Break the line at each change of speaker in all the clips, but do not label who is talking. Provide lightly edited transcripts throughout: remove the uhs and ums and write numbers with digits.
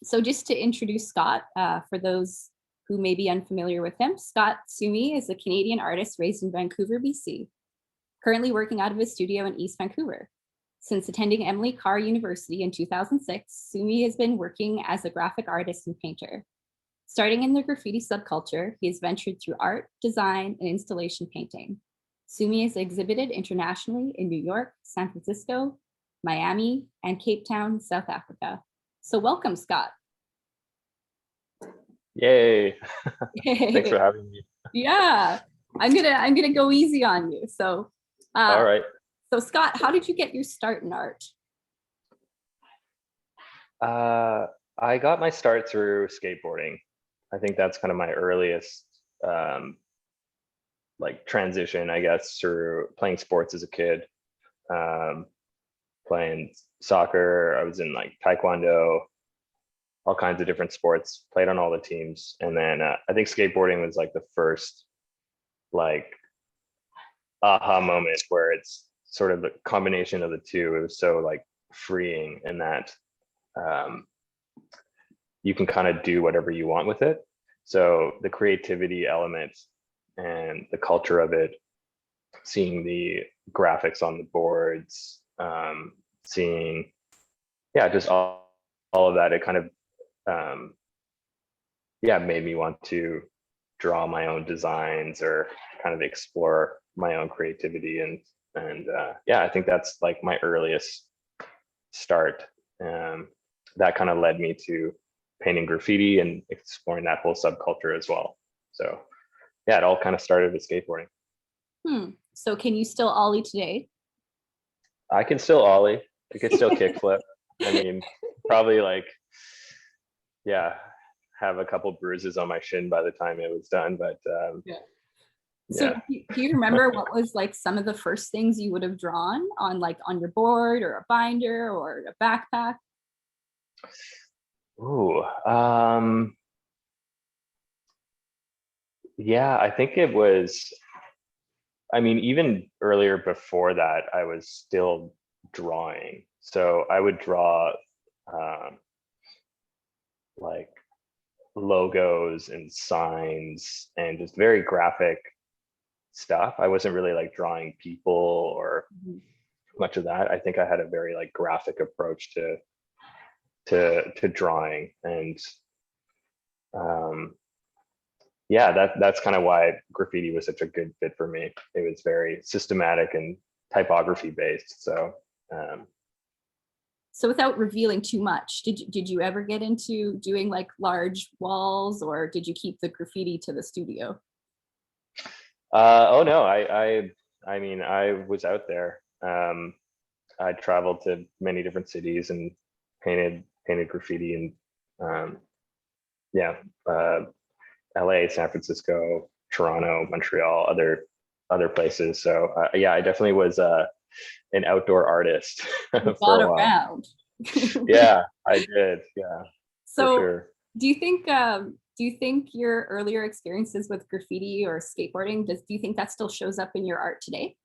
So just to introduce Scott, for those who may be unfamiliar with him, Scott Sueme is a Canadian artist raised in Vancouver, BC, currently working out of his studio in East Vancouver. Since attending Emily Carr University in 2006, Sueme has been working as a graphic artist and painter. Starting in the graffiti subculture, he has ventured through art, design, and installation painting. Sueme is exhibited internationally in New York, San Francisco, Miami, and Cape Town, South Africa. So welcome, Scott.
Yay. Thanks for having me.
Yeah, I'm gonna go easy on you. So
all right.
So Scott, how did you get your start in art?
I got my start through skateboarding. I think that's kind of my earliest like transition, I guess, through playing sports as a kid. Playing soccer, I was in like taekwondo, all kinds of different sports, played on all the teams. And then I think skateboarding was like the first like aha moment where it's sort of the combination of the two. It was so like freeing in that you can kind of do whatever you want with it. So the creativity element and the culture of it, seeing the graphics on the boards, seeing, yeah, just all of that, it kind of, yeah, made me want to draw my own designs or kind of explore my own creativity. And yeah, I think that's like my earliest start. That kind of led me to painting graffiti and exploring that whole subculture as well. So yeah, it all kind of started with skateboarding.
So can you still ollie today?
I can still ollie. I can still kickflip. I mean, probably like, yeah, have a couple bruises on my shin by the time it was done, but
yeah. So do you remember what was like some of the first things you would have drawn on, like on your board or a binder or a backpack?
Ooh, yeah, I think it was, I mean, even earlier before that, I was still drawing. So I would draw like logos and signs and just very graphic stuff. I wasn't really like drawing people or much of that. I think I had a very like graphic approach to drawing, and yeah, that's kind of why graffiti was such a good fit for me. It was very systematic and typography based. So
so without revealing too much, did you ever get into doing like large walls, or did you keep the graffiti to the studio?
Oh no, I mean, I was out there. I traveled to many different cities and painted graffiti, and yeah, LA, San Francisco, Toronto, Montreal, other places. So yeah, I definitely was an outdoor artist for a while. Yeah, I did. Yeah.
So
sure.
do you think your earlier experiences with graffiti or skateboarding, do you think that still shows up in your art today?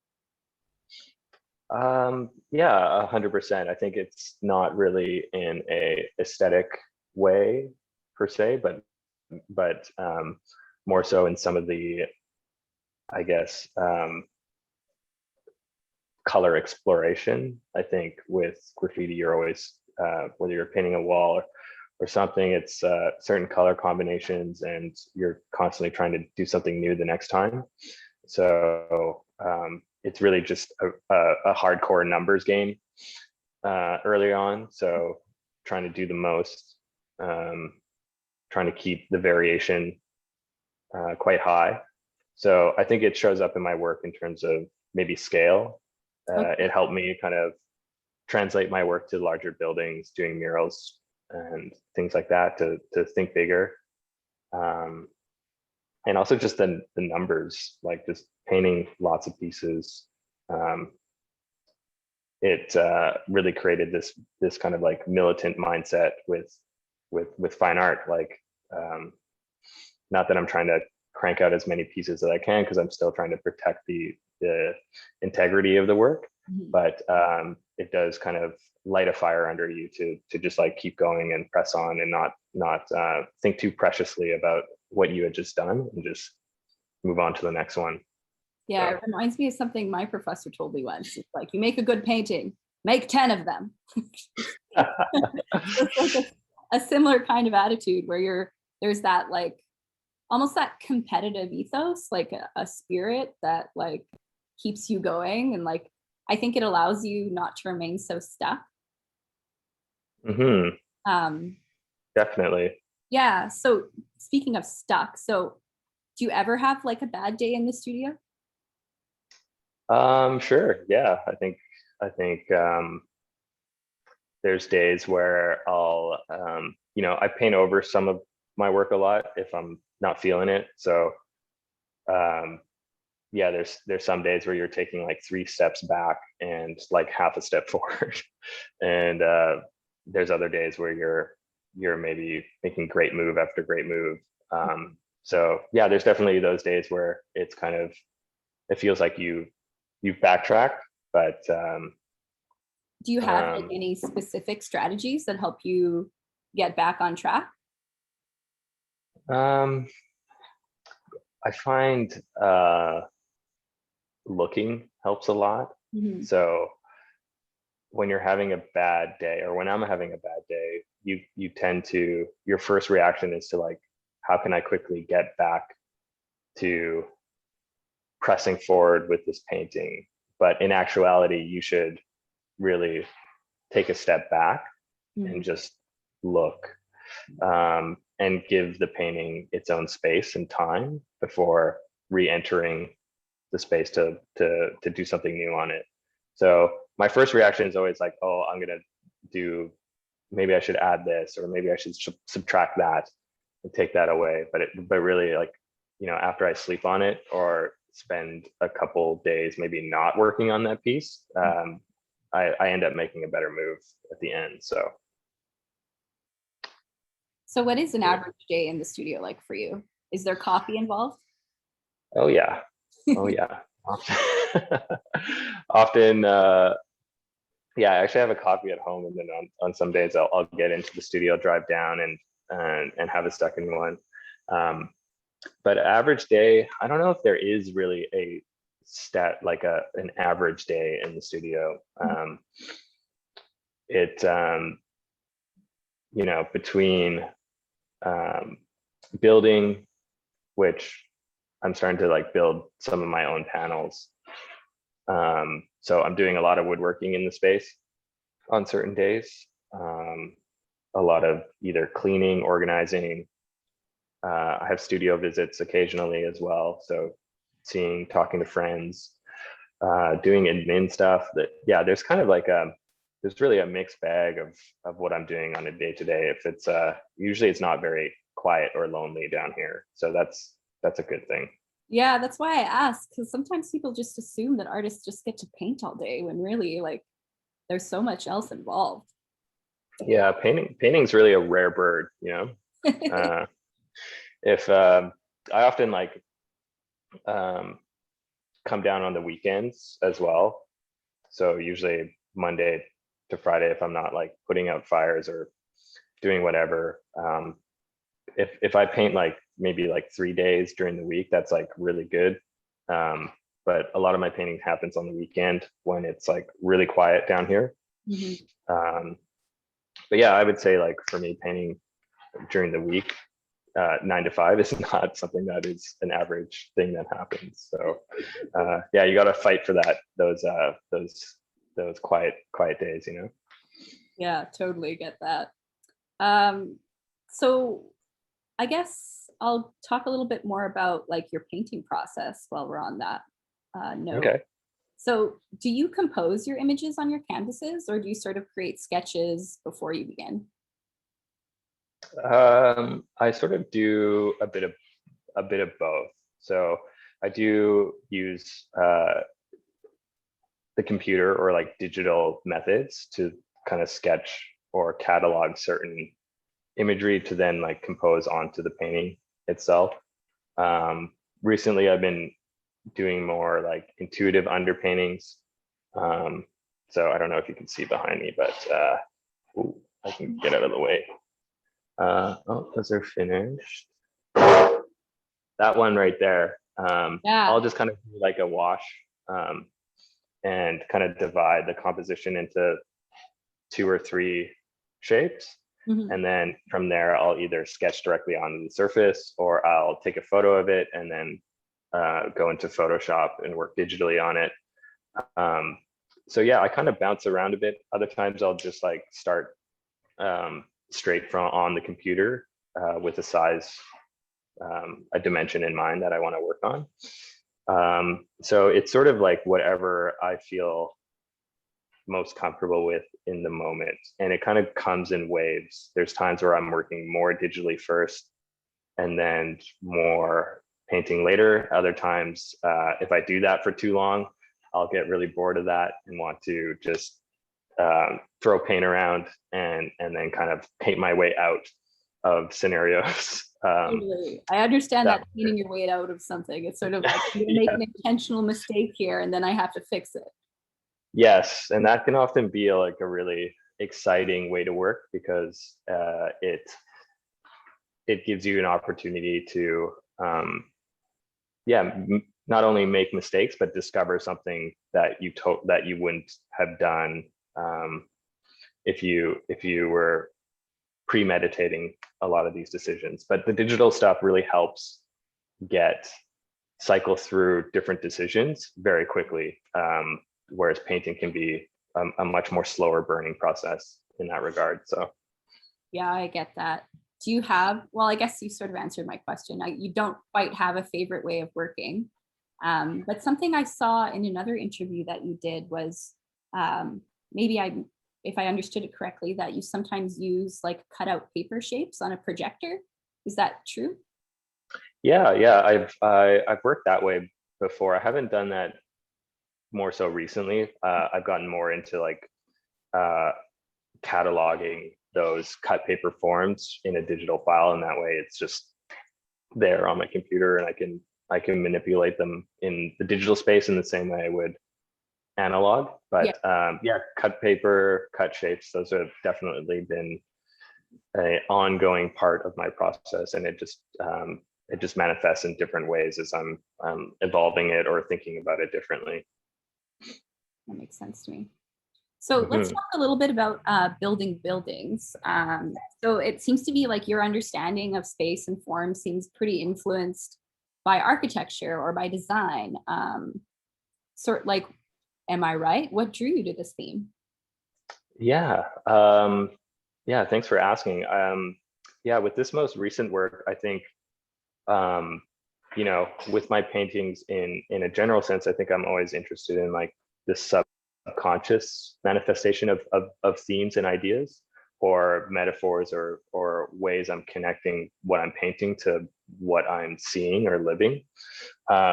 Yeah, 100%. I think it's not really in a aesthetic way per se, but more so in some of the, I guess, color exploration. I think with graffiti, you're always, whether you're painting a wall or something, it's certain color combinations, and you're constantly trying to do something new the next time. So it's really just a hardcore numbers game early on. So trying to do the most, trying to keep the variation quite high. So I think it shows up in my work in terms of maybe scale. It helped me kind of translate my work to larger buildings, doing murals and things like that, to think bigger. And also just the numbers, like just painting lots of pieces. It really created this kind of like militant mindset with fine art. Like, not that I'm trying to crank out as many pieces as I can, because I'm still trying to protect the integrity of the work, but it does kind of light a fire under you to just like keep going and press on and not think too preciously about what you had just done and just move on to the next one.
Yeah, it reminds me of something my professor told me once. It's like, you make a good painting, make 10 of them. It's like a similar kind of attitude where there's that like almost that competitive ethos, like a spirit that like keeps you going, and like I think it allows you not to remain so stuck.
Definitely.
Yeah. So speaking of stuck, so do you ever have like a bad day in the studio?
Sure. Yeah. I think there's days where I'll, I paint over some of my work a lot if I'm not feeling it. So, yeah, there's some days where you're taking like 3 steps back and like half a step forward. And there's other days where you're maybe making great move after great move. So yeah, there's definitely those days where it's kind of, it feels like you've backtracked, but
do you have like any specific strategies that help you get back on track?
I find looking helps a lot. So when you're having a bad day, or when I'm having a bad day, you tend to, your first reaction is to like, how can I quickly get back to pressing forward with this painting? But in actuality, you should really take a step back and just look, and give the painting its own space and time before re-entering the space to do something new on it. So my first reaction is always like, oh, I'm gonna do, maybe I should add this, or maybe I should subtract that and take that away. But really, like, after I sleep on it or spend a couple days maybe not working on that piece, I end up making a better move at the end.
So what is an average day in the studio like for you? Is there coffee involved?
Oh yeah. Oh yeah. Often, yeah, I actually have a coffee at home, and then on some days I'll get into the studio, drive down and have a second one. But average day, I don't know if there is really a stat, like an average day in the studio. Between building, which I'm starting to like build some of my own panels. So I'm doing a lot of woodworking in the space on certain days. A lot of either cleaning, organizing. I have studio visits occasionally as well. So talking to friends, doing admin stuff. Yeah, there's kind of like there's really a mixed bag of what I'm doing on a day to day. If it's usually it's not very quiet or lonely down here. So that's a good thing.
Yeah, that's why I ask, because sometimes people just assume that artists just get to paint all day when really like there's so much else involved.
Yeah, painting's really a rare bird, if I often like come down on the weekends as well. So usually Monday to Friday, if I'm not like putting out fires or doing whatever, if I paint like maybe like 3 days during the week, that's like really good. But a lot of my painting happens on the weekend when it's like really quiet down here. But yeah, I would say like for me, painting during the week, 9 to 5 is not something that is an average thing that happens. So yeah, you got to fight for those quiet days,
Yeah, totally get that. So I guess I'll talk a little bit more about like your painting process while we're on that note.
Okay.
So do you compose your images on your canvases, or do you sort of create sketches before you begin?
I sort of do a bit of both. So I do use the computer or like digital methods to kind of sketch or catalog certain imagery to then like compose onto the painting itself. Recently, I've been doing more like intuitive underpaintings. So I don't know if you can see behind me, but ooh, I can get out of the way. Oh, those are finished. That one right there. I'll just kind of do like a wash and kind of divide the composition into 2 or 3 shapes. And then from there, I'll either sketch directly onto the surface, or I'll take a photo of it and then go into Photoshop and work digitally on it. So yeah, I kind of bounce around a bit. Other times I'll just like start straight from on the computer with a size, a dimension in mind that I want to work on. So it's sort of like whatever I feel most comfortable with in the moment. And it kind of comes in waves. There's times where I'm working more digitally first and then more painting later. Other times, if I do that for too long, I'll get really bored of that and want to just throw paint around and then kind of paint my way out of scenarios.
Totally. I understand that painting your way out of something. It's sort of like you make an intentional mistake here and then I have to fix it.
Yes, and that can often be like a really exciting way to work, because it gives you an opportunity to not only make mistakes but discover something that you wouldn't have done if you were premeditating a lot of these decisions. But the digital stuff really helps cycle through different decisions very quickly, whereas painting can be a much more slower burning process in that regard. So
yeah, I get that. Do you have, well, I guess you sort of answered my question. You don't quite have a favorite way of working, but something I saw in another interview that you did was if I understood it correctly, that you sometimes use like cutout paper shapes on a projector. Is that true?
Yeah, I've worked that way before. I haven't done that more so recently. I've gotten more into like cataloging those cut paper forms in a digital file, and that way it's just there on my computer, and I can manipulate them in the digital space in the same way I would analog. But cut paper, cut shapes, those have definitely been an ongoing part of my process, and it just manifests in different ways as I'm evolving it or thinking about it differently.
That makes sense to me. So let's talk a little bit about building buildings. So it seems to be like your understanding of space and form seems pretty influenced by architecture or by design. Sort like, am I right? What drew you to this theme?
Yeah, thanks for asking. With this most recent work, I think, with my paintings in a general sense, I think I'm always interested in like the subconscious manifestation of themes and ideas, or metaphors, or ways I'm connecting what I'm painting to what I'm seeing or living.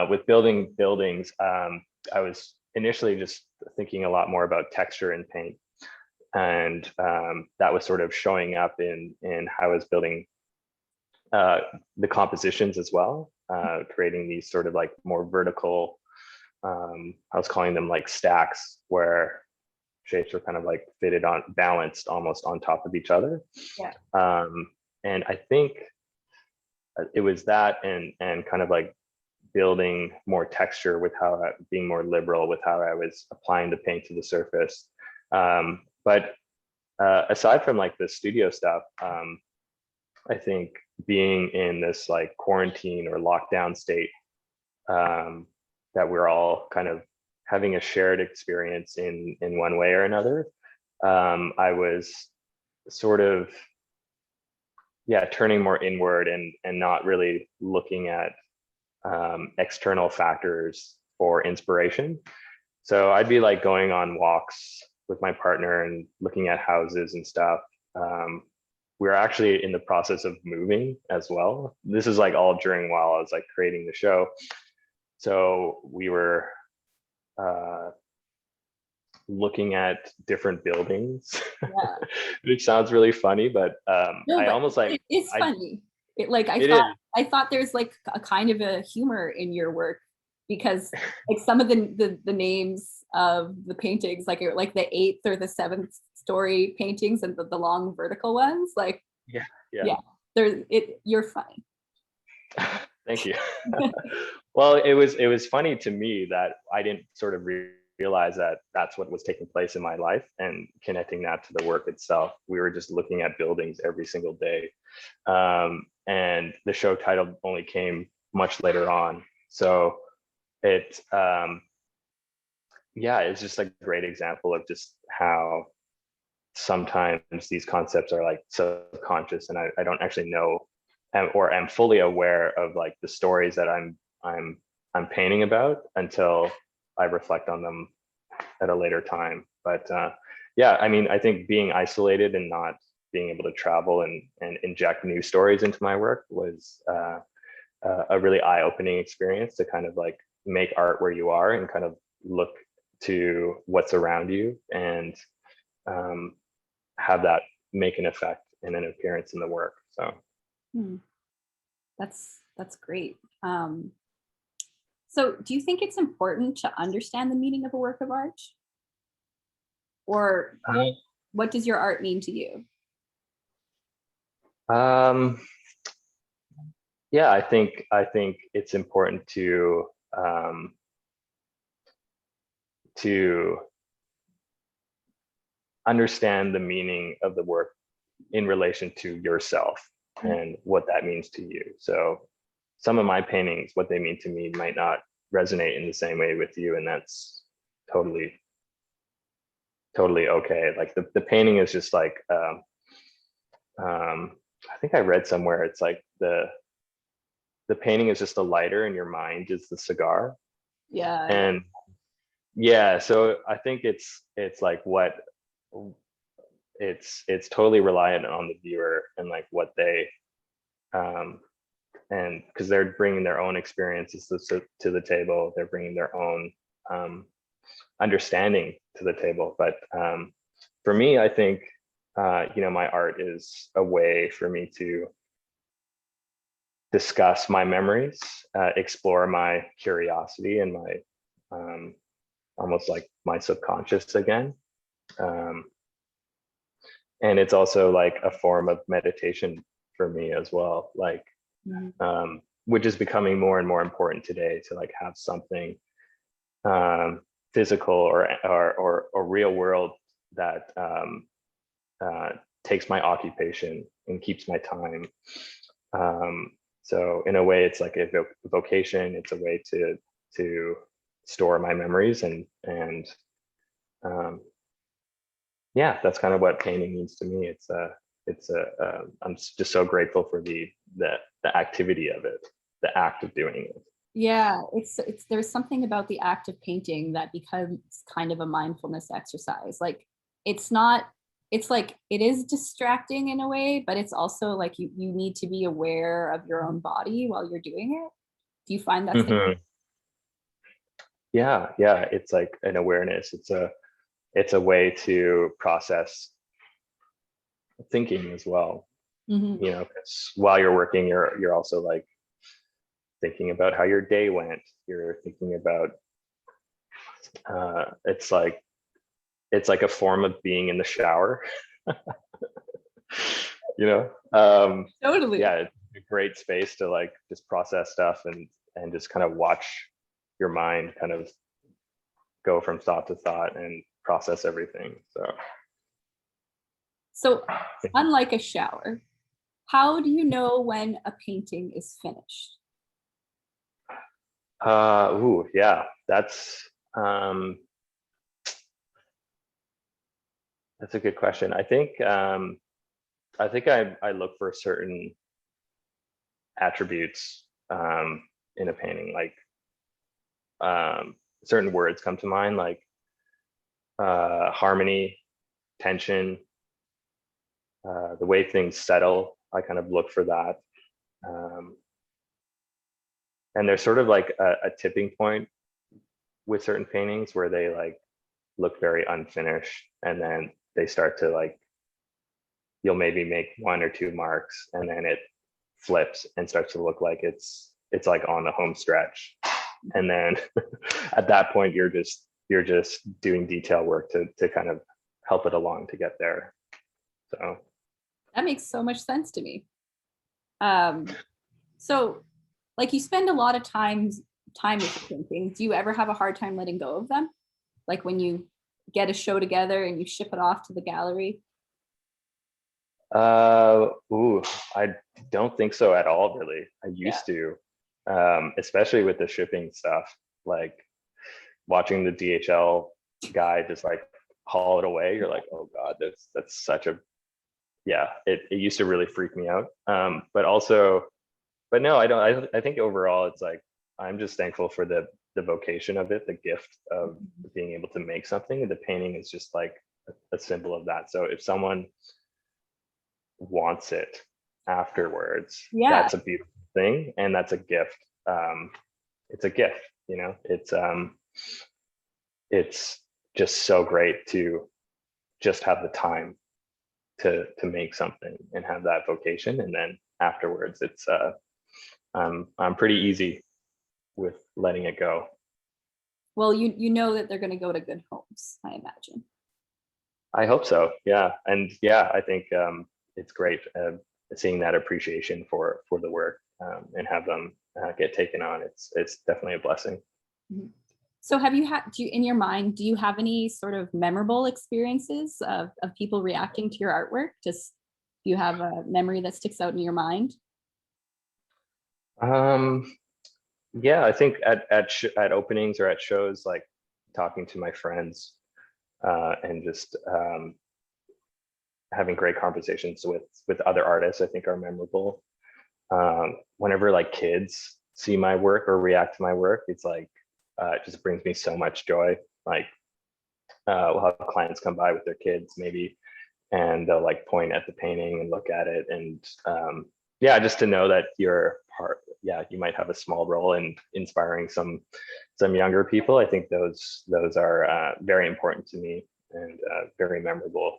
With building buildings, I was initially just thinking a lot more about texture in paint, and that was sort of showing up in how I was building the compositions as well, creating these sort of like more vertical, I was calling them like stacks, where shapes are kind of like fitted on, balanced almost on top of each other.
Yeah.
And I think it was that, and kind of like building more texture with being more liberal with how I was applying the paint to the surface. But aside from like the studio stuff, I think being in this like quarantine or lockdown state, that we're all kind of having a shared experience in one way or another, I was sort of turning more inward and not really looking at external factors for inspiration. So I'd be like going on walks with my partner and looking at houses and stuff. We're actually in the process of moving as well. This is like all during while I was like creating the show. So we were looking at different buildings, which sounds really funny, but I almost like
it's funny. I thought there's like a kind of a humor in your work, because like some of the names of the paintings, like the 8th or the 7th story paintings and the long vertical ones. Like, yeah, you're funny.
Thank you. Well, it was funny to me that I didn't sort of realize that that's what was taking place in my life, and connecting that to the work itself. We were just looking at buildings every single day. And the show title only came much later on. So it's just a great example of just how sometimes these concepts are like subconscious, and I don't actually know or am fully aware of like the stories that I'm painting about until I reflect on them at a later time. But I mean, I think being isolated and not being able to travel and inject new stories into my work was a really eye-opening experience to kind of like make art where you are and kind of look to what's around you and have that make an effect and an appearance in the work. So
that's great. So do you think it's important to understand the meaning of a work of art? Or what does your art mean to you?
Yeah, I think it's important to understand the meaning of the work in relation to yourself and what that means to you. So some of my paintings, what they mean to me might not resonate in the same way with you, and that's totally okay. Like the painting is just like I think I read somewhere it's like the painting is just a lighter and your mind is the cigar.
Yeah.
And so I think it's like what it's totally reliant on the viewer and like what they and because they're bringing their own experiences to the table, they're bringing their own understanding to the table. But for me, I think my art is a way for me to discuss my memories, explore my curiosity and my almost like my subconscious again. And it's also like a form of meditation for me as well, like which is becoming more and more important today, to like have something physical or real world that takes my occupation and keeps my time. So in a way, it's like a vocation. It's a way to store my memories and that's kind of what painting means to me. I'm just so grateful for the activity of it, the act of doing it.
Yeah, it's there's something about the act of painting that becomes kind of a mindfulness exercise. Like it's like it is distracting in a way, but it's also like you need to be aware of your own body while you're doing it. Do you find that?
Yeah, it's like an awareness. It's a way to process thinking as well. Because while you're working, you're also like thinking about how your day went. You're thinking about it's like a form of being in the shower.
Totally.
Yeah, it's a great space to like just process stuff and just kind of watch your mind kind of go from thought to thought and process everything.
So unlike a shower, how do you know when a painting is finished?
Yeah, that's a good question. I think I look for certain attributes in a painting, like certain words come to mind, like harmony, tension, the way things settle. I kind of look for that. And there's sort of like a tipping point with certain paintings where they like look very unfinished, and then they start to like, you'll maybe make one or two marks and then it flips and starts to look like it's like on the home stretch. And then at that point you're just you're just doing detail work to kind of help it along to get there. So
that makes so much sense to me. So like you spend a lot of time with your paintings. Do you ever have a hard time letting go of them? Like when you get a show together and you ship it off to the gallery?
I don't think so at all, really. I used to, especially with the shipping stuff, like watching the DHL guy just like haul it away. You're like, oh God, that's such a, yeah, it used to really freak me out. But no, I don't. I think overall it's like, I'm just thankful for the vocation of it, the gift of being able to make something. And the painting is just like a symbol of that. So if someone wants it afterwards, that's a beautiful thing, and that's a gift. It's a gift, you know. It's just so great to just have the time to make something and have that vocation, and then afterwards it's I'm pretty easy with letting it go.
Well, you know that they're going to go to good homes, I imagine.
I hope so. Yeah. And yeah, I think it's great seeing that appreciation for the work, and have them get taken on. It's definitely a blessing.
So have you had, in your mind, do you have any sort of memorable experiences of people reacting to your artwork? Just, do you have a memory that sticks out in your mind?
Yeah, I think at openings or at shows, like talking to my friends, and just having great conversations with other artists, I think are memorable. Whenever like kids see my work or react to my work, it's like it just brings me so much joy. Like we'll have clients come by with their kids maybe, and they'll like point at the painting and look at it, and yeah, just to know that you're part, yeah, you might have a small role in inspiring some younger people. I think those are very important to me, and very memorable.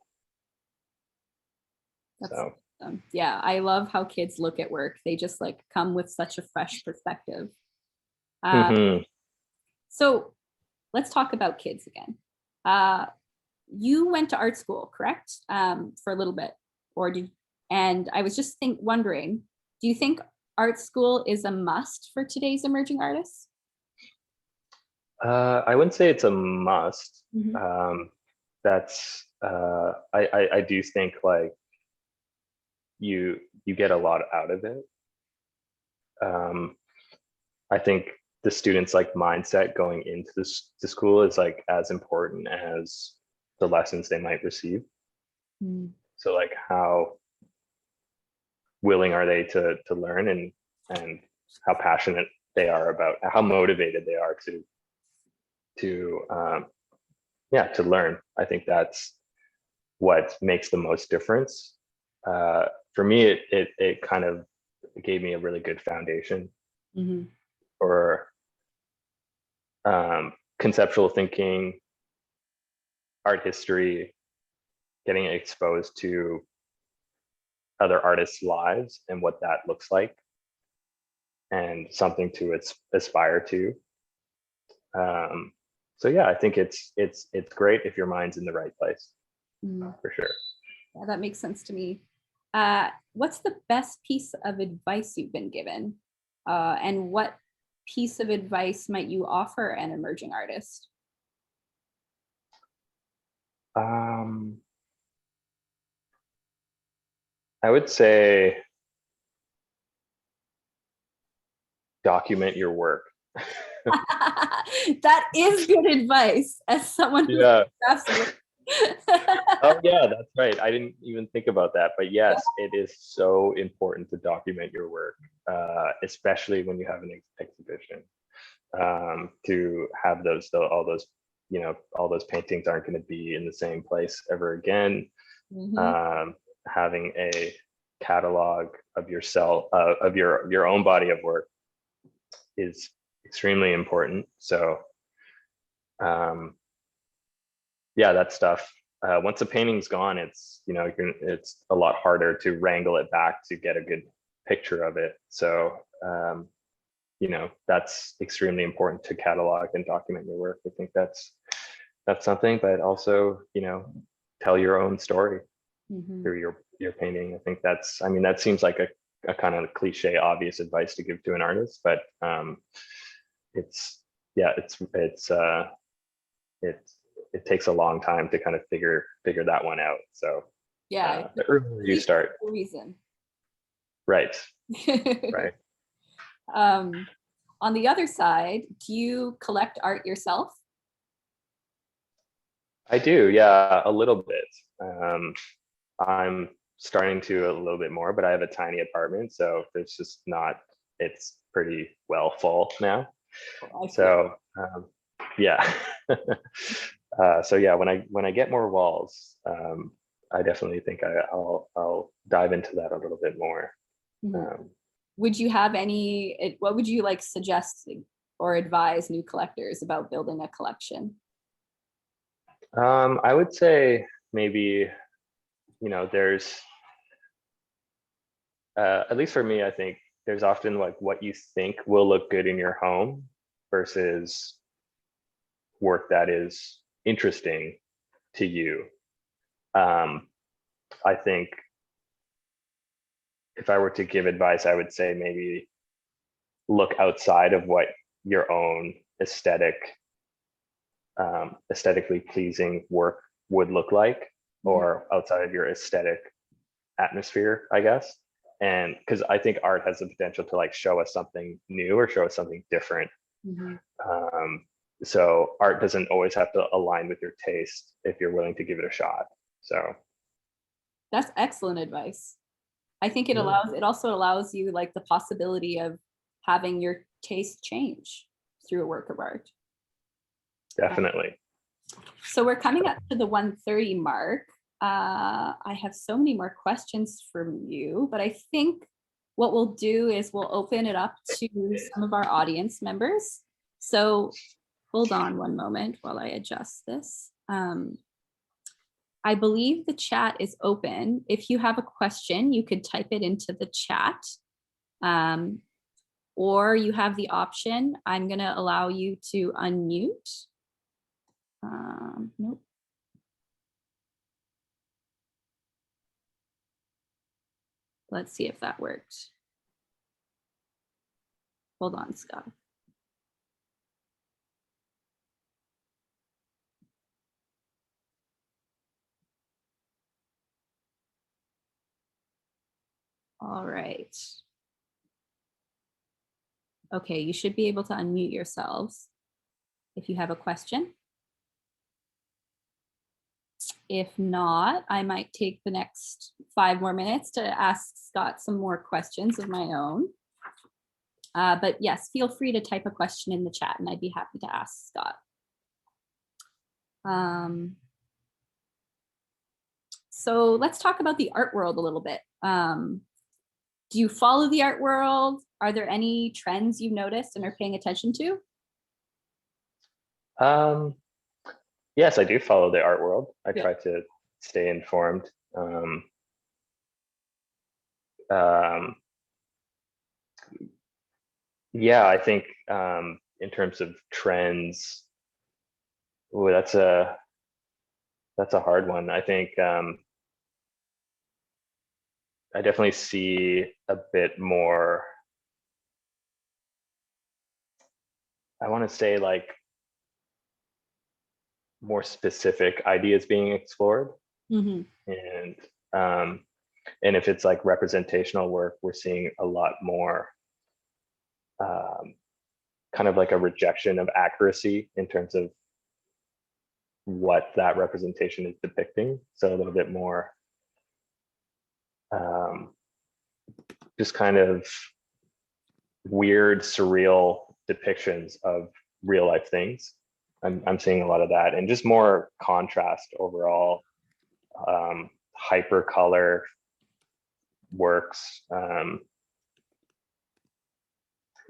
That's
so
awesome. Yeah, I love how kids look at work. They just like come with such a fresh perspective. So let's talk about kids again. You went to art school, correct? For a little bit, and I was just wondering, do you think art school is a must for today's emerging artists?
I wouldn't say it's a must. That's I do think like you get a lot out of it. I think the students like mindset going into the school is like as important as the lessons they might receive. So like, how willing are they to learn, and how passionate they are about, how motivated they are to learn. I think that's what makes the most difference. For me, it kind of gave me a really good foundation for conceptual thinking, art history, getting exposed to other artists' lives and what that looks like, and something to aspire to. So yeah, I think it's great if your mind's in the right place, for sure.
Yeah, that makes sense to me. What's the best piece of advice you've been given? And what piece of advice might you offer an emerging artist?
I would say document your work.
That is good advice as someone who crafts work.
Oh yeah, that's right. I didn't even think about that, but yes, it is so important to document your work, especially when you have an exhibition. To have all those, all those paintings aren't going to be in the same place ever again. Having a catalog of yourself, of your own body of work, is extremely important. So yeah, that stuff, once a painting's gone, it's it's a lot harder to wrangle it back to get a good picture of it. So that's extremely important, to catalog and document your work. I think that's of something, but also, tell your own story
Mhm.
through your painting. I think I mean, that seems like a kind of cliche, obvious advice to give to an artist, but it's, yeah, it takes a long time to kind of figure that one out. So
Yeah,
the earlier you start,
the reason.
right, right.
On the other side, do you collect art yourself?
I do, yeah, a little bit. I'm starting to a little bit more, but I have a tiny apartment, so there's just not. It's pretty well full now.
I feel
So yeah. So yeah, when I get more walls, I definitely think I'll dive into that a little bit more.
Mhm.
Um,
Would you have what would you like suggest or advise new collectors about building a collection?
I would say maybe, there's at least for me, I think there's often like what you think will look good in your home versus work that is interesting to you. I think if I were to give advice, I would say maybe look outside of what your own aesthetically pleasing work would look like, or outside of your aesthetic atmosphere, I guess. And because I think art has the potential to like show us something new or show us something different.
Mhm.
So art doesn't always have to align with your taste if you're willing to give it a shot. So
That's excellent advice. I think it
yeah,
also allows you like the possibility of having your taste change through a work of art.
definitely.
So we're coming up to the 1:30 mark. I have so many more questions from you, but I think what we'll do is we'll open it up to some of our audience members. So hold on one moment while I adjust this. I believe the chat is open. If you have a question, you could type it into the chat. Or you have the option, I'm going to allow you to unmute. Nope. Let's see if that worked. Hold on, Scott. All right. Okay, you should be able to unmute yourselves if you have a question. If not, I might take the next 5 more minutes to ask Scott some more questions of my own. But yes, feel free to type a question in the chat and I'd be happy to ask Scott. So let's talk about the art world a little bit. Do you follow the art world? Are there any trends you've noticed and are paying attention to?
Yes, I do follow the art world. I
Yeah.
try to stay informed. Yeah, I think in terms of trends, that's a hard one. I think I definitely see a bit more. I want to say like more specific ideas being explored,
Mm-hmm.
and if it's like representational work, we're seeing a lot more kind of like a rejection of accuracy in terms of what that representation is depicting. So a little bit more just kind of weird, surreal depictions of real life things. I'm seeing a lot of that, and just more contrast overall, hyper color works.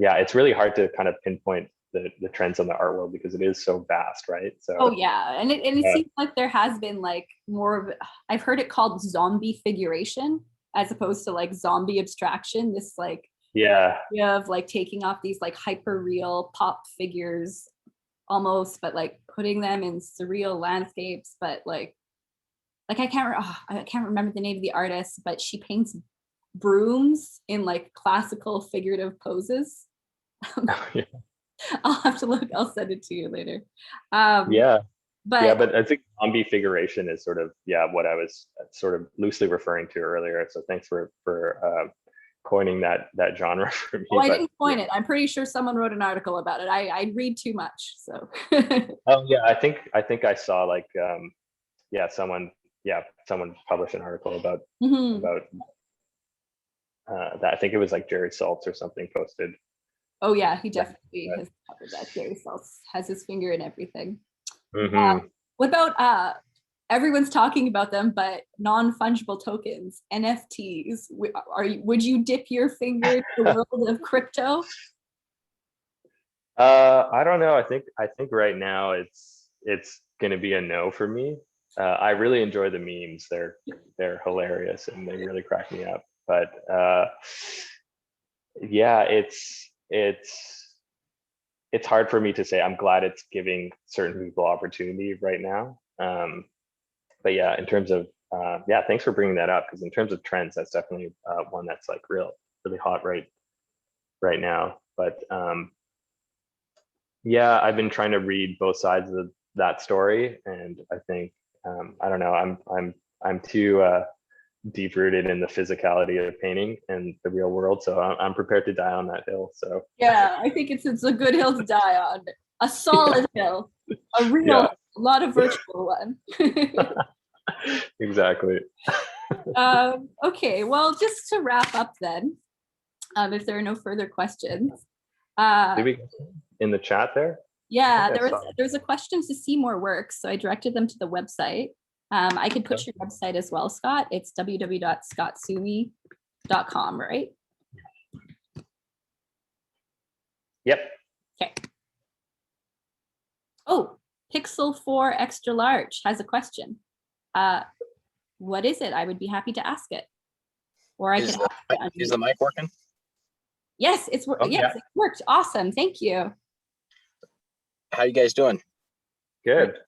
Yeah, it's really hard to kind of pinpoint the trends on the art world because it is so vast, right? So
Oh yeah, and it seems like there has been like more of, I've heard it called zombie figuration as opposed to like zombie abstraction. This like
yeah,
idea of like taking off these like hyper real pop figures almost, but like putting them in surreal landscapes, but like I can't remember the name of the artist, but she paints brooms in like classical figurative poses.
Yeah.
I'll have to look. I'll send it to you later.
Yeah.
But
But I think zombie figuration is sort of, what I was sort of loosely referring to earlier. So thanks for coining that genre for me.
I didn't coin it. I'm pretty sure someone wrote an article about it. I read too much, so.
Oh yeah, I think I saw like someone published an article about about that. I think it was like Jerry Saltz or something posted.
Oh yeah, he definitely has covered that. Jerry Saltz has his finger in everything. What about everyone's talking about them, but non-fungible tokens, NFTs? Would you dip your finger in the world of crypto?
I don't know. I think right now it's going to be a no for me. I really enjoy the memes. They're hilarious and they really crack me up. But yeah, it's hard for me to say. I'm glad it's giving certain people opportunity right now. But yeah, in terms of thanks for bringing that up, because in terms of trends, that's definitely one that's like really hot right now. But yeah, I've been trying to read both sides of that story, and I think I don't know. I'm too deep rooted in the physicality of painting and the real world, so I'm prepared to die on that hill. So
yeah, I think it's a good hill to die on. A solid hill, a real, a lot of virtual one.
Exactly.
Okay, well, just to wrap up then, if there are no further questions.
Did we in the chat there?
Yeah, there's a question to see more work, so I directed them to the website. I could put your website as well, Scott. It's www.scottsueme.com, right?
Yep.
Okay. Oh, Pixel 4 Extra Large has a question. What is it? I would be happy to ask it. Or I can ask it.
Is the mic working?
Yes, it's working. Yes, it worked. Awesome. Thank you.
How you guys doing?
Good.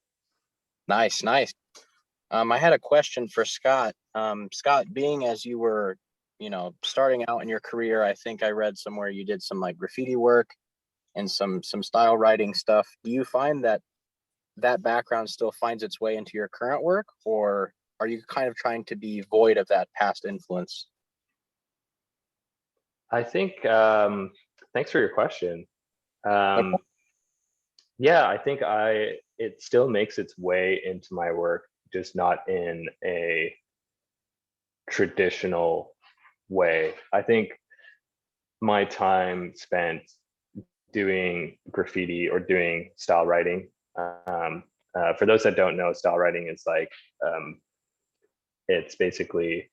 Nice. I had a question for Scott. Scott, being as you were, starting out in your career, I think I read somewhere you did some like graffiti work and some style writing stuff. Do you find that background still finds its way into your current work, or are you kind of trying to be void of that past influence?
I think, thanks for your question. Yeah, I think it still makes its way into my work, just not in a traditional way. I think my time spent doing graffiti or doing style writing, for those that don't know, style writing is like, it's basically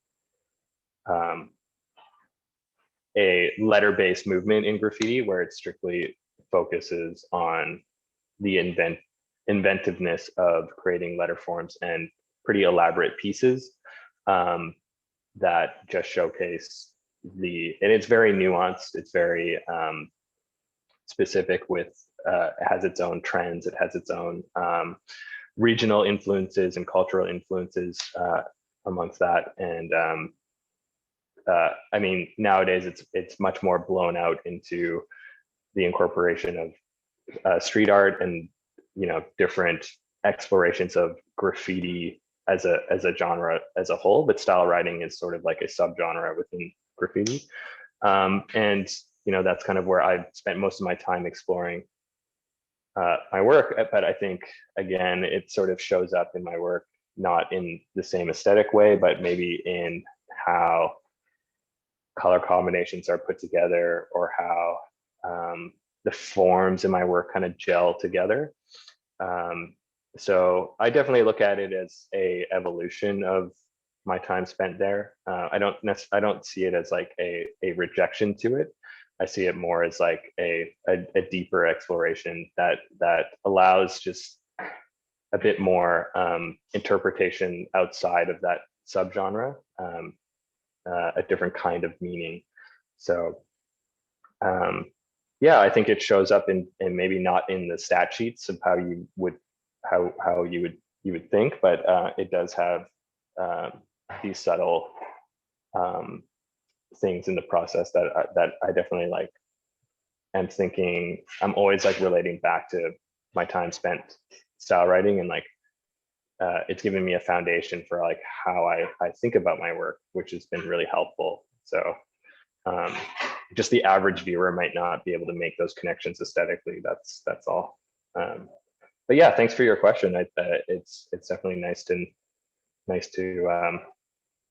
a letter-based movement in graffiti where it strictly focuses on the inventiveness of creating letter forms and pretty elaborate pieces that just showcase and it's very nuanced. It's very specific with, it has its own trends. It has its own regional influences and cultural influences amongst that. And I mean, nowadays it's much more blown out into the incorporation of street art and different explorations of graffiti as a genre as a whole, but style writing is sort of like a subgenre within graffiti. And that's kind of where I've spent most of my time exploring my work. But I think again, it sort of shows up in my work not in the same aesthetic way, but maybe in how color combinations are put together, or how the forms in my work kind of gel together. So I definitely look at it as a evolution of my time spent there. I don't see it as like a rejection to it. I see it more as like a deeper exploration that allows just a bit more interpretation outside of that subgenre, a different kind of meaning. So yeah, I think it shows up in maybe not in the stat sheets of how you would how you would think, but it does have these subtle things in the process that I definitely like. And thinking, I'm always like relating back to my time spent style writing, and like it's given me a foundation for like how I think about my work, which has been really helpful. So just the average viewer might not be able to make those connections aesthetically. That's all. But yeah, thanks for your question. It's definitely nice to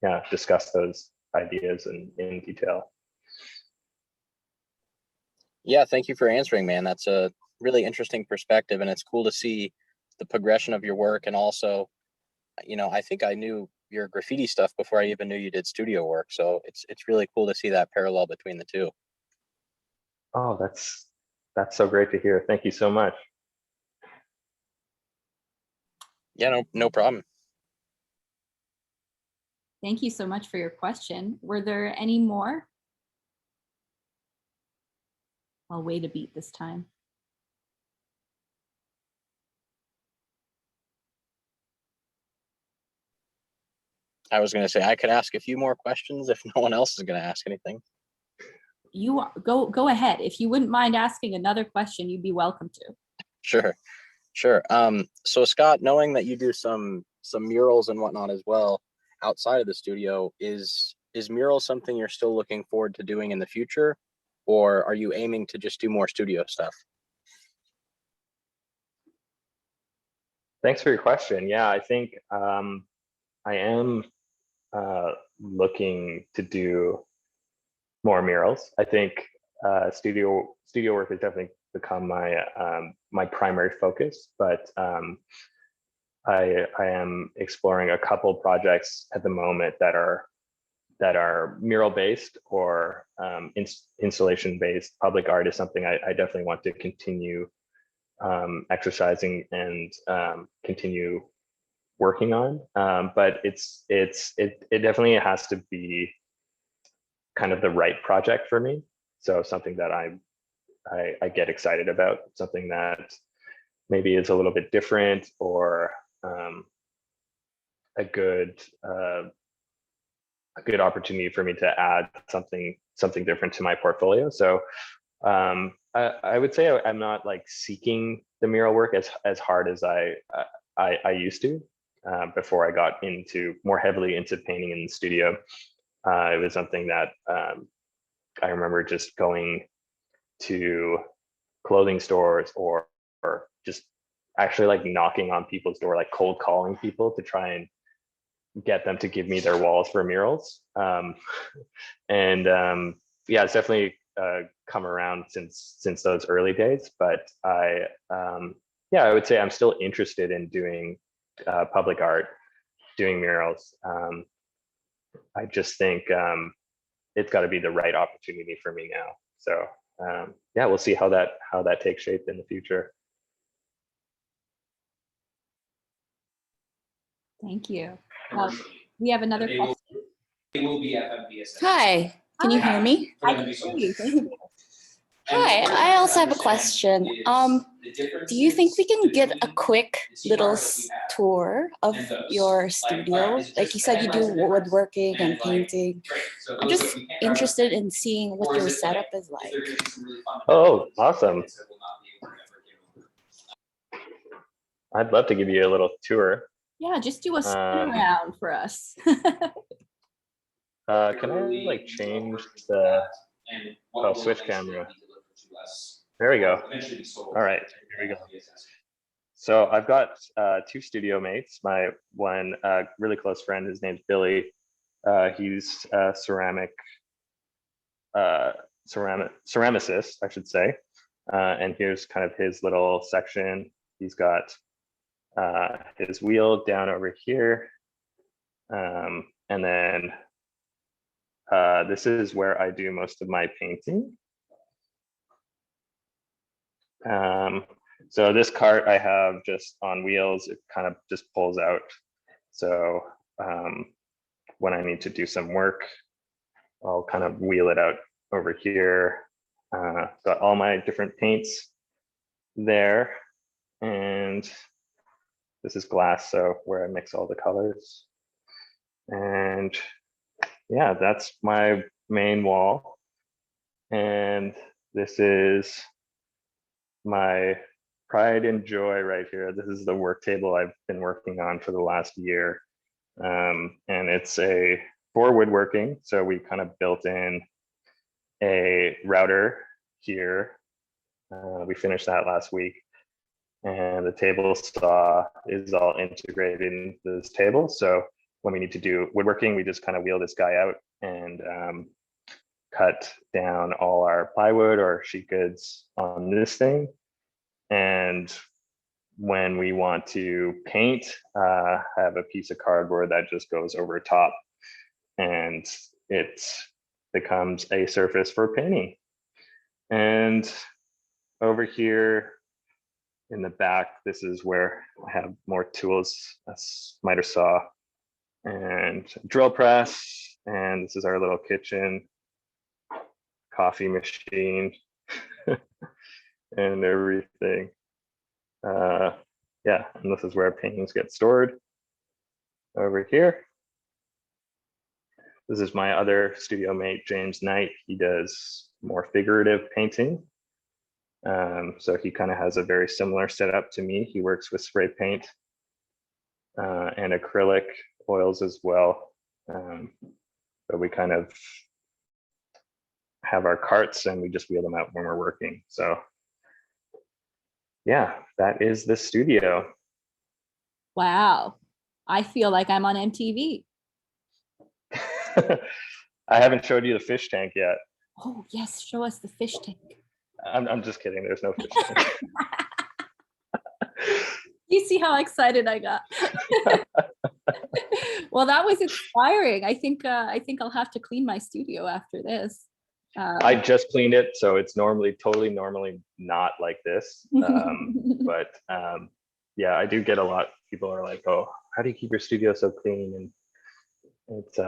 yeah, discuss those ideas in detail.
Yeah, thank you for answering, man. That's a really interesting perspective, and it's cool to see the progression of your work. And also, you know, I think I knew your graffiti stuff before I even knew you did studio work. So it's really cool to see that parallel between the two.
Oh, that's so great to hear. Thank you so much.
Yeah, no problem.
Thank you so much for your question. Were there any more? I'll wait a beat this time.
I was going to say I could ask a few more questions if no one else is going to ask anything.
You go ahead. If you wouldn't mind asking another question, you'd be welcome to.
Sure. So Scott, knowing that you do some murals and whatnot as well outside of the studio, is murals something you're still looking forward to doing in the future, or are you aiming to just do more studio stuff?
Thanks for your question. Yeah, I think I am looking to do more murals. I think studio work has definitely become my my primary focus, but I am exploring a couple projects at the moment that are mural based or installation based. Public art is something I definitely want to continue exercising and continue working on. But it definitely has to be kind of the right project for me. So something that I get excited about, something that maybe is a little bit different, or a good opportunity for me to add something different to my portfolio. So I would say I'm not like seeking the mural work as hard as I used to before I got more heavily into painting in the studio. It was something that I remember just going to clothing stores or just actually like knocking on people's door, like cold calling people to try and get them to give me their walls for murals. And yeah, it's definitely come around since those early days. But yeah, I would say I'm still interested in doing public art, doing murals. I just think it's got to be the right opportunity for me now. So yeah, we'll see how that takes shape in the future.
Thank you. We have another question.
Hi, can you hear me?
I can hear you. Thank you.
Hi, I also have a question. Do you think we can get a quick little tour of your studio? Like you said, you do woodworking and painting. I'm just interested in seeing what your setup is like.
Oh, awesome. I'd love to give you a little tour.
Yeah, just do a spin around for us.
Can I like change the switch camera? There we go. All right, here we go. So I've got two studio mates. My one really close friend, his name's Billy. He's a ceramicist, I should say. And here's kind of his little section. He's got his wheel down over here. And then this is where I do most of my painting. So this cart I have just on wheels, it kind of just pulls out. So when I need to do some work, I'll kind of wheel it out over here. Got all my different paints there. And this is glass, so where I mix all the colors. And yeah, that's my main wall. And this is my pride and joy right here. This is the work table I've been working on for the last year. And it's for woodworking. So we kind of built in a router here. We finished that last week. And the table saw is all integrated in this table. So when we need to do woodworking, we just kind of wheel this guy out and cut down all our plywood or sheet goods on this thing. And when we want to paint, have a piece of cardboard that just goes over top, and it becomes a surface for painting. And over here in the back, this is where I have more tools, a miter saw and drill press. And this is our little kitchen, coffee machine and everything. Yeah, and this is where paintings get stored. Over here, this is my other studio mate, James Knight. He does more figurative painting. So he kind of has a very similar setup to me. He works with spray paint and acrylic oils as well. But we kind of have our carts and we just wheel them out when we're working. So yeah, that is the studio.
Wow. I feel like I'm on MTV.
I haven't showed you the fish tank yet.
Oh, yes. Show us the fish tank.
I'm just kidding. There's no fish tank.
You see how excited I got. Well, that was inspiring. I think I'll have to clean my studio after this.
I just cleaned it, so it's normally not like this. But yeah, I do get a lot. People are like, "Oh, how do you keep your studio so clean?" And it's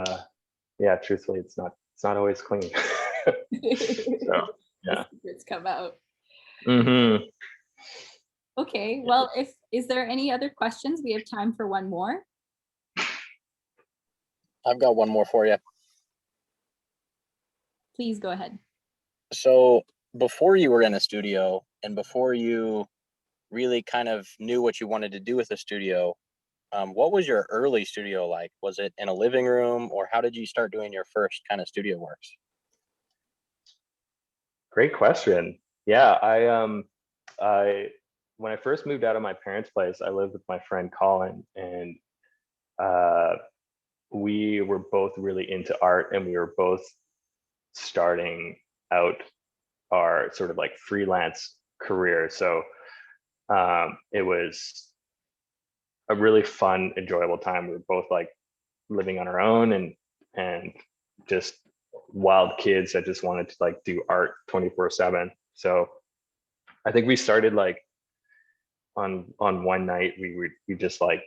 yeah, truthfully, it's not always clean. So yeah,
Secrets come out.
Mm-hmm.
Okay, well, is there any other questions? We have time for one more.
I've got one more for you.
Please go ahead.
So before you were in a studio and before you really kind of knew what you wanted to do with the studio, what was your early studio like? Was it in a living room, or how did you start doing your first kind of studio works?
Great question. Yeah, I when I first moved out of my parents' place, I lived with my friend Colin, and we were both really into art, and we were both starting out our sort of like freelance career. So it was a really fun, enjoyable time. We were both like living on our own and just wild kids that just wanted to like do art 24/7. So I think we started like on one night we just like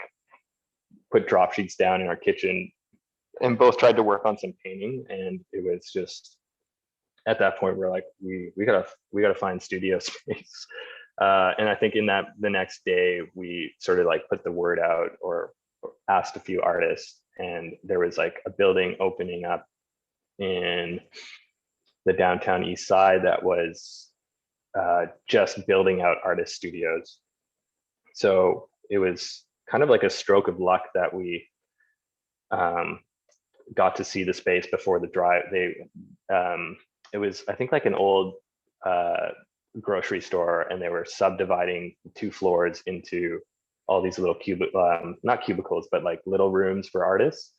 put drop sheets down in our kitchen and both tried to work on some painting, and it was just at that point we're like we gotta find studio space. And I think in that the next day we sort of like put the word out or asked a few artists, and there was like a building opening up in the downtown east side that was just building out artist studios. So it was kind of like a stroke of luck that we got to see the space before the drive. It was, I think, like an old grocery store, and they were subdividing 2 floors into all these little not cubicles, but like little rooms for artists.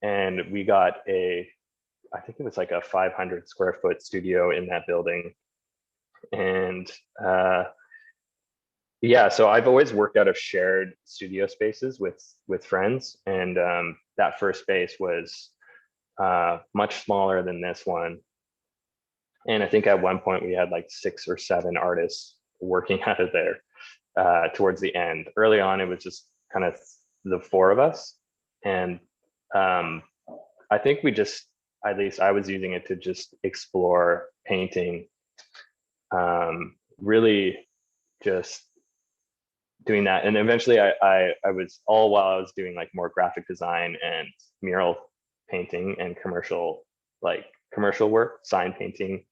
And we got I think it was like a 500 square foot studio in that building. And yeah, so I've always worked out of shared studio spaces with friends, and that first space was much smaller than this one. And I think at one point we had like 6 or 7 artists working out of there towards the end. Early on, it was just kind of the 4 of us. And I think we just, at least I was using it to just explore painting, really just doing that. And eventually I was, all while I was doing like more graphic design and mural painting and commercial work, sign painting.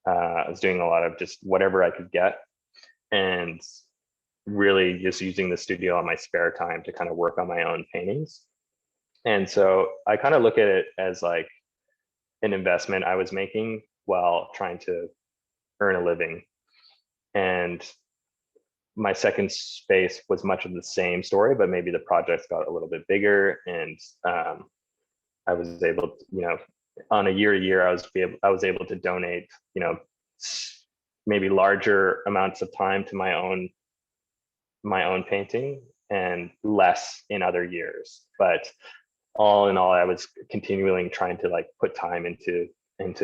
I was doing a lot of just whatever I could get, and really just using the studio on my spare time to kind of work on my own paintings. And so I kind of look at it as like an investment I was making while trying to earn a living. And my second space was much of the same story, but maybe the projects got a little bit bigger, and I was able to, you know, on a year to year, I was able to donate, you know, maybe larger amounts of time to my own painting and less in other years. But all in all, I was continually trying to like put time into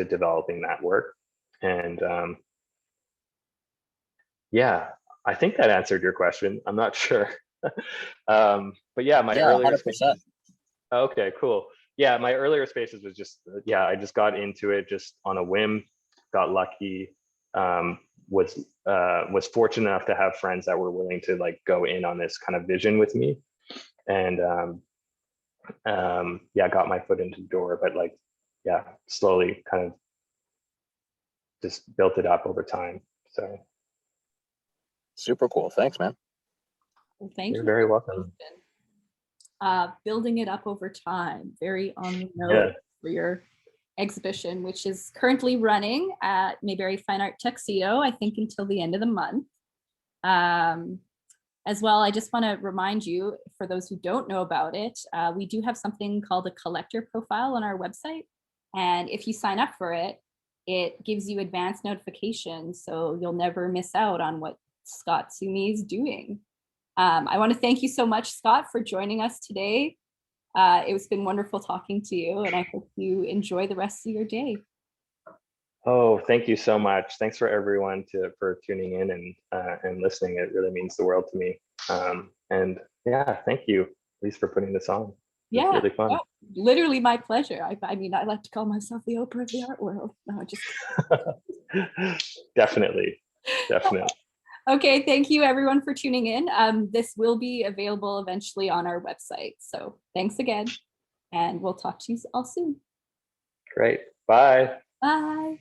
developing that work. And yeah, I think that answered your question. I'm not sure. But yeah, my earlier
100%.
Okay, cool. Yeah, my earlier spaces was just, yeah, I just got into it just on a whim, got lucky, was fortunate enough to have friends that were willing to like go in on this kind of vision with me. And yeah, got my foot into the door, but like, yeah, slowly kind of just built it up over time. So
Super cool. Thanks, man.
Well, thank
you're
you.
very welcome.
Building it up over time, very on the note
Yeah.
for your exhibition, which is currently running at Mayberry Fine Art Tuxedo, I think until the end of the month. As well, I just want to remind you, for those who don't know about it, we do have something called a collector profile on our website. And if you sign up for it, it gives you advanced notifications, so you'll never miss out on what Scott Sueme is doing. I want to thank you so much, Scott, for joining us today. It's been wonderful talking to you, and I hope you enjoy the rest of your day.
Oh, thank you so much. Thanks for everyone for tuning in and listening. It really means the world to me. And yeah, thank you, Elise, for putting this on. It's really fun.
Oh, literally my pleasure. I mean, I like to call myself the Oprah of the art world. No, just
Definitely.
Okay, thank you everyone for tuning in. This will be available eventually on our website. So thanks again, and we'll talk to you all soon.
Great. Bye.
Bye.